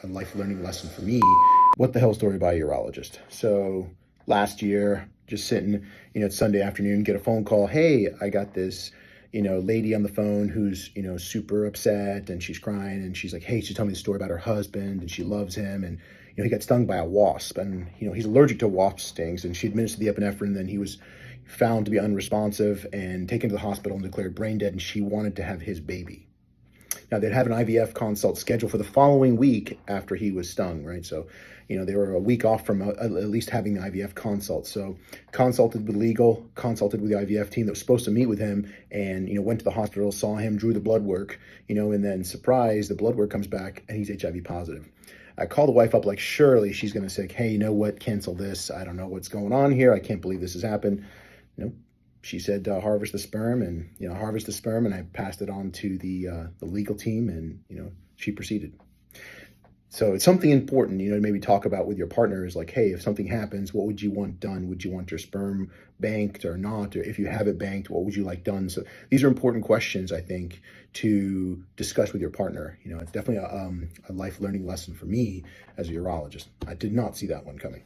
a life learning lesson for me. What the Hell story by a urologist. So last year, just sitting, it's Sunday afternoon, get a phone call. Hey, I got this, lady on the phone who's, super upset and she's crying and she's like, hey, she told me the story about her husband and she loves him. And, he got stung by a wasp and, he's allergic to wasp stings, and she administered the epinephrine, and then he was found to be unresponsive and taken to the hospital and declared brain dead. And she wanted to have his baby. Now, they'd have an IVF consult scheduled for the following week after he was stung, right? So, they were a week off from at least having the IVF consult. So consulted with legal, consulted with the IVF team that was supposed to meet with him, and, went to the hospital, saw him, drew the blood work, and then surprise, the blood work comes back and he's HIV positive. I call the wife up like, surely she's going to say, hey, you know what, cancel this. I don't know what's going on here. I can't believe this has happened. Nope. She said, harvest the sperm, and, harvest the sperm. And I passed it on to the legal team, and, she proceeded. So it's something important, to maybe talk about with your partner is like, hey, if something happens, what would you want done? Would you want your sperm banked or not? Or if you have it banked, what would you like done? So these are important questions, I think, to discuss with your partner. It's definitely a life learning lesson for me as a urologist. I did not see that one coming.